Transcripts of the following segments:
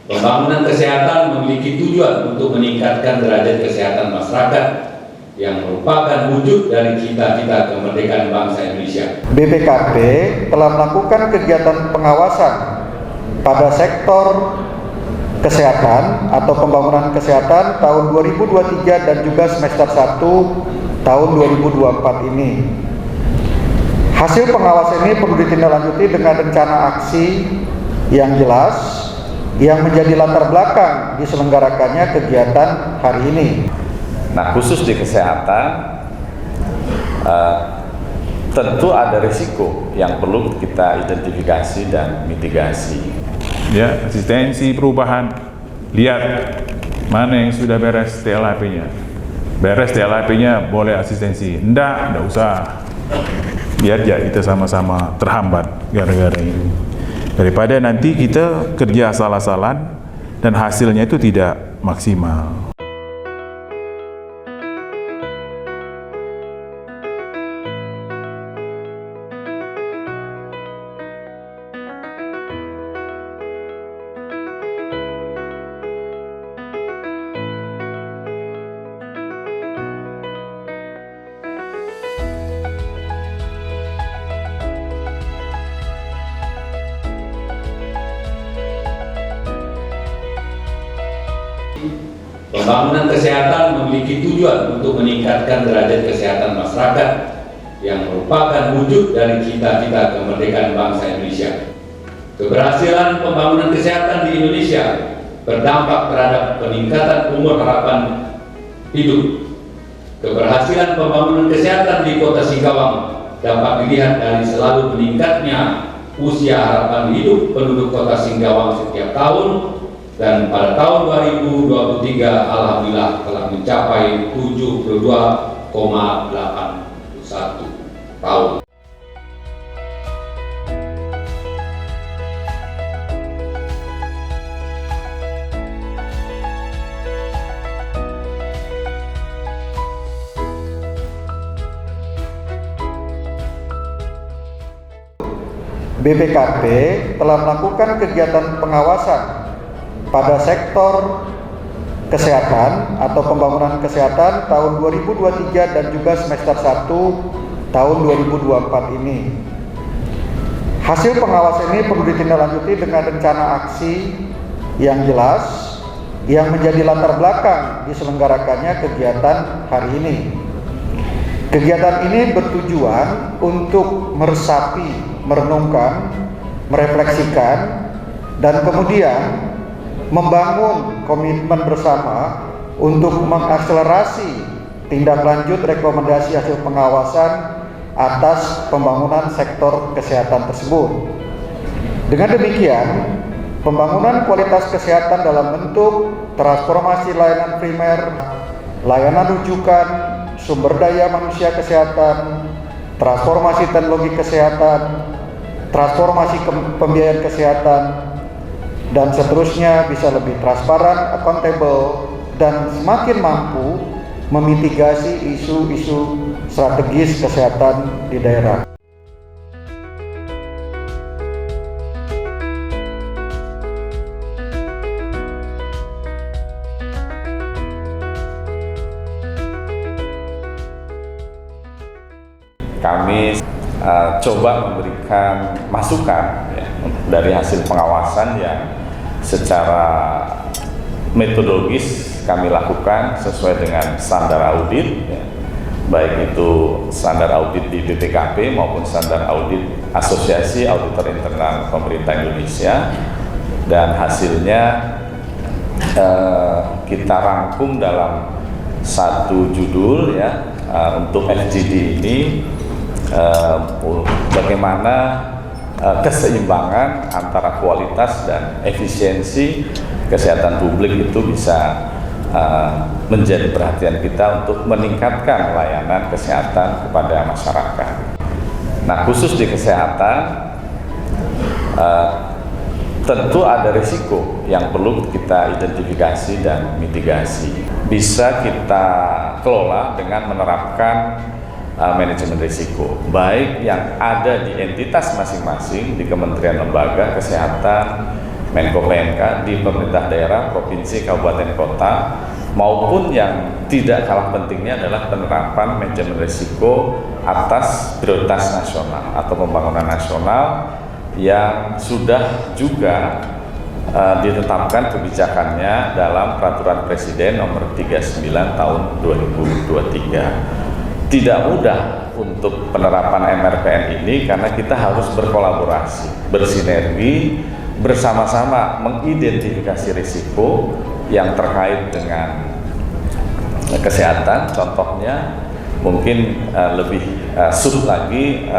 Pembangunan kesehatan memiliki tujuan untuk meningkatkan derajat kesehatan masyarakat yang merupakan wujud dari cita-cita kemerdekaan bangsa Indonesia. BPKP telah melakukan kegiatan pengawasan pada sektor kesehatan atau pembangunan kesehatan tahun 2023 dan juga semester 1 tahun 2024 ini. Hasil pengawasan ini perlu ditindaklanjuti dengan rencana aksi yang jelas yang menjadi latar belakang diselenggarakannya kegiatan hari ini. Nah, khusus di kesehatan, tentu ada risiko yang perlu kita identifikasi dan mitigasi. Ya, asistensi perubahan, lihat mana yang sudah beres TLHP-nya. Beres TLHP-nya boleh asistensi, enggak usah. Biar ya kita sama-sama terhambat gara-gara ini. Daripada nanti kita kerja asal-asalan dan hasilnya itu tidak maksimal. Pembangunan kesehatan memiliki tujuan untuk meningkatkan derajat kesehatan masyarakat yang merupakan wujud dari cita-cita kemerdekaan bangsa Indonesia. Keberhasilan pembangunan kesehatan di Indonesia berdampak terhadap peningkatan umur harapan hidup. Keberhasilan pembangunan kesehatan di Kota Singkawang dapat dilihat dari selalu meningkatnya usia harapan hidup penduduk Kota Singkawang setiap tahun. Dan pada tahun 2023 alhamdulillah telah mencapai 72,81 tahun. BPKP telah melakukan kegiatan pengawasan pada sektor kesehatan atau pembangunan kesehatan tahun 2023 dan juga semester 1 tahun 2024 ini. Hasil pengawasan ini perlu ditindaklanjuti dengan rencana aksi yang jelas yang menjadi latar belakang diselenggarakannya kegiatan hari ini. Kegiatan ini bertujuan untuk meresapi, merenungkan, merefleksikan, dan kemudian membangun komitmen bersama untuk mengakselerasi tindak lanjut rekomendasi hasil pengawasan atas pembangunan sektor kesehatan tersebut. Dengan demikian, pembangunan kualitas kesehatan dalam bentuk transformasi layanan primer, layanan rujukan, sumber daya manusia kesehatan, transformasi teknologi kesehatan, transformasi pembiayaan kesehatan, dan seterusnya bisa lebih transparan, accountable, dan semakin mampu memitigasi isu-isu strategis kesehatan di daerah. Kami coba memberikan masukan ya, dari hasil pengawasan yang secara metodologis kami lakukan sesuai dengan standar audit ya, baik itu standar audit di BPKP maupun standar audit Asosiasi Auditor Internal Pemerintah Indonesia, dan hasilnya kita rangkum dalam satu judul ya, untuk FGD ini bagaimana keseimbangan antara kualitas dan efisiensi kesehatan publik itu bisa menjadi perhatian kita untuk meningkatkan layanan kesehatan kepada masyarakat. Nah, khusus di kesehatan tentu ada risiko yang perlu kita identifikasi dan mitigasi. Bisa kita kelola dengan menerapkan manajemen risiko, baik yang ada di entitas masing-masing, di kementerian lembaga kesehatan, Menko PMK di pemerintah daerah, provinsi, kabupaten, kota, maupun yang tidak kalah pentingnya adalah penerapan manajemen risiko atas prioritas nasional atau pembangunan nasional yang sudah juga ditetapkan kebijakannya dalam Peraturan Presiden Nomor 39 Tahun 2023. Tidak mudah untuk penerapan MRPN ini karena kita harus berkolaborasi, bersinergi, bersama-sama mengidentifikasi risiko yang terkait dengan kesehatan. Contohnya mungkin lebih sub lagi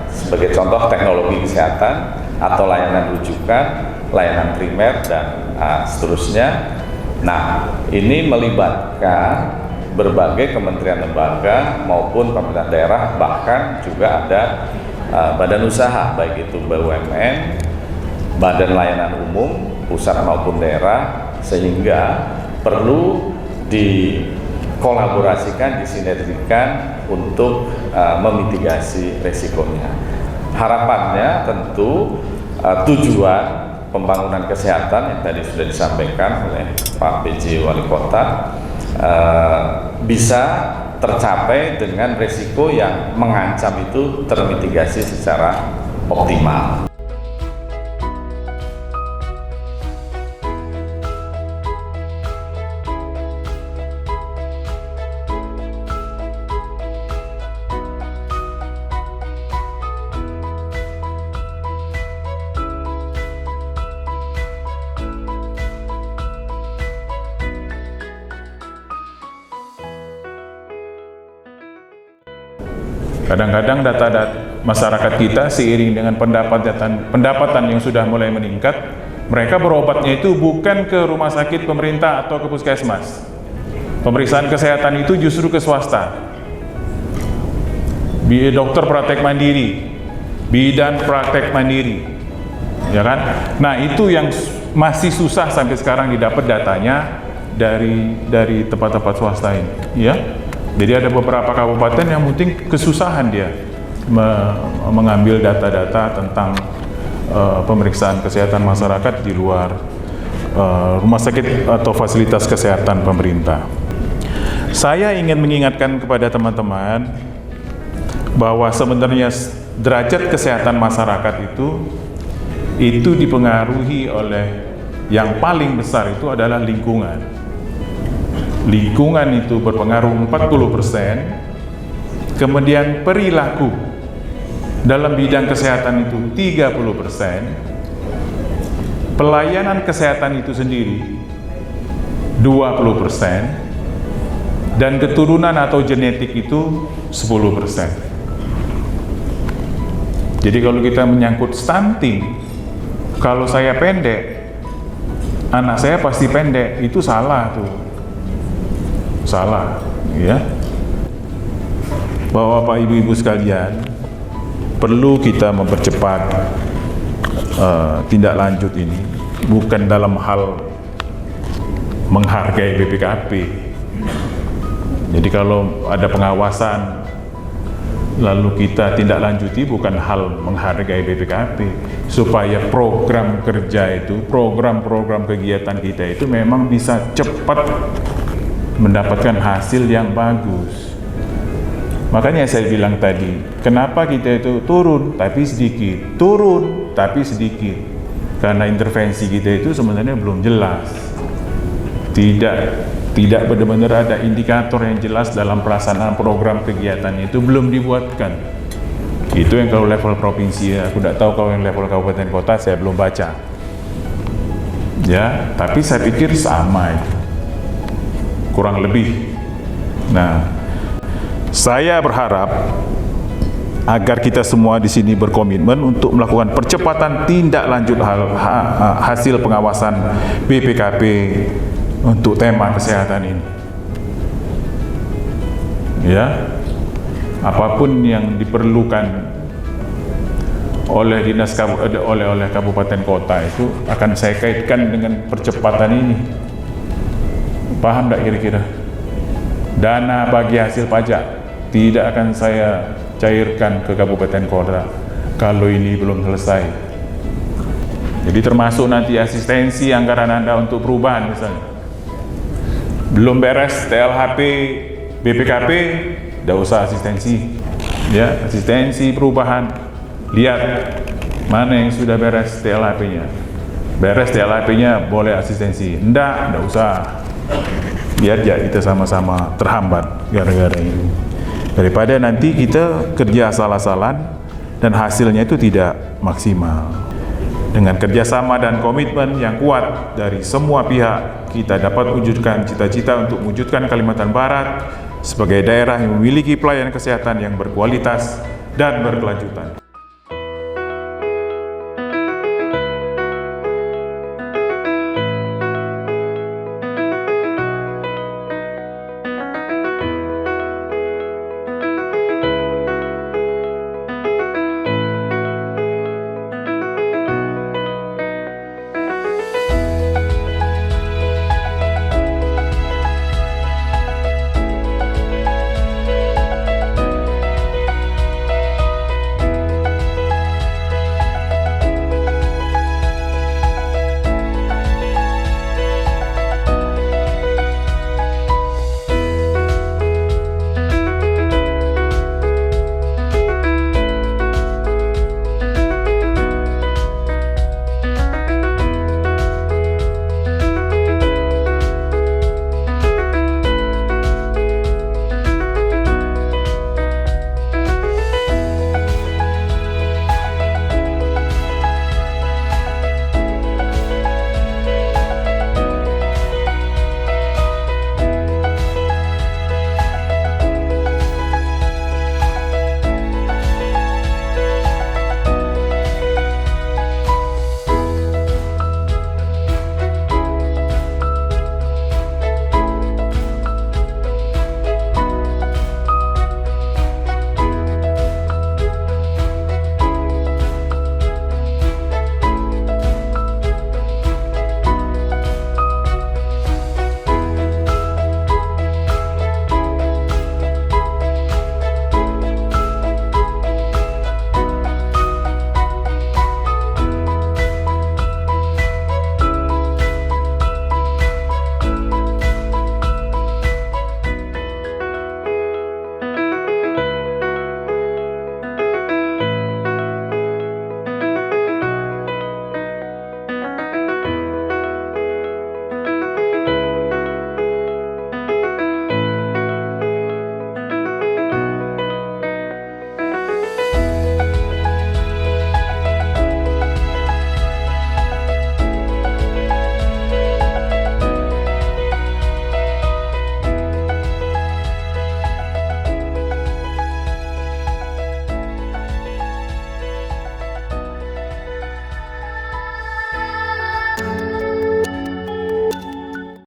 sebagai contoh teknologi kesehatan atau layanan rujukan, layanan primer, dan seterusnya. Nah, ini melibatkan berbagai kementerian lembaga maupun pemerintah daerah, bahkan juga ada badan usaha, baik itu BUMN, badan layanan umum, pusat maupun daerah, sehingga perlu dikolaborasikan, disinergikan untuk memitigasi resikonya. Harapannya tentu tujuan pembangunan kesehatan yang tadi sudah disampaikan oleh Pak PJ Wali Kota bisa tercapai dengan resiko yang mengancam itu termitigasi secara optimal. Kadang-kadang data masyarakat kita seiring dengan pendapatan yang sudah mulai meningkat, mereka berobatnya itu bukan ke rumah sakit pemerintah atau ke puskesmas. Pemeriksaan kesehatan itu justru ke swasta. Dokter praktek mandiri, bidan praktek mandiri, ya kan? Nah, itu yang masih susah sampai sekarang didapat datanya dari tempat-tempat swasta ini, ya. Jadi ada beberapa kabupaten yang mungkin kesusahan dia mengambil data-data tentang pemeriksaan kesehatan masyarakat di luar rumah sakit atau fasilitas kesehatan pemerintah. Saya ingin mengingatkan kepada teman-teman bahwa sebenarnya derajat kesehatan masyarakat itu dipengaruhi oleh yang paling besar itu adalah lingkungan. Lingkungan itu berpengaruh 40%, kemudian perilaku dalam bidang kesehatan itu 30%, pelayanan kesehatan itu sendiri 20%, dan keturunan atau genetik itu 10%. Jadi kalau kita menyangkut stunting, kalau saya pendek, anak saya pasti pendek, itu salah tuh. Salah, ya. Bapak ibu-ibu sekalian, perlu kita mempercepat tindak lanjut ini, bukan dalam hal menghargai BPKP. Jadi kalau ada pengawasan lalu kita tindak lanjuti, bukan hal menghargai BPKP, supaya program kerja itu, program-program kegiatan kita itu memang bisa cepat mendapatkan hasil yang bagus. Makanya saya bilang tadi, kenapa kita itu turun tapi sedikit, turun tapi sedikit, karena intervensi kita itu sebenarnya belum jelas. Tidak benar-benar ada indikator yang jelas dalam pelaksanaan program kegiatan itu belum dibuatkan. Itu yang kalau level provinsi, aku tidak tahu kalau yang level kabupaten kota saya belum baca. Ya, tapi saya pikir sama itu. Kurang lebih. Nah, saya berharap agar kita semua di sini berkomitmen untuk melakukan percepatan tindak lanjut hasil pengawasan BPKP untuk tema kesehatan ini. Ya, apapun yang diperlukan oleh dinas oleh kabupaten kota itu akan saya kaitkan dengan percepatan ini. Paham tak kira-kira? Dana bagi hasil pajak tidak akan saya cairkan ke kabupaten kota kalau ini belum selesai. Jadi termasuk nanti asistensi anggaran Anda untuk perubahan misalnya. Belum beres TLHP, BPKP, tidak usah asistensi. Ya, asistensi perubahan. Lihat mana yang sudah beres TLHP-nya. Beres TLHP-nya boleh asistensi. Tidak usah. Biar aja kita sama-sama terhambat gara-gara ini. Daripada nanti kita kerja asal-asalan dan hasilnya itu tidak maksimal. Dengan kerjasama dan komitmen yang kuat dari semua pihak, kita dapat wujudkan cita-cita untuk mewujudkan Kalimantan Barat sebagai daerah yang memiliki pelayanan kesehatan yang berkualitas dan berkelanjutan.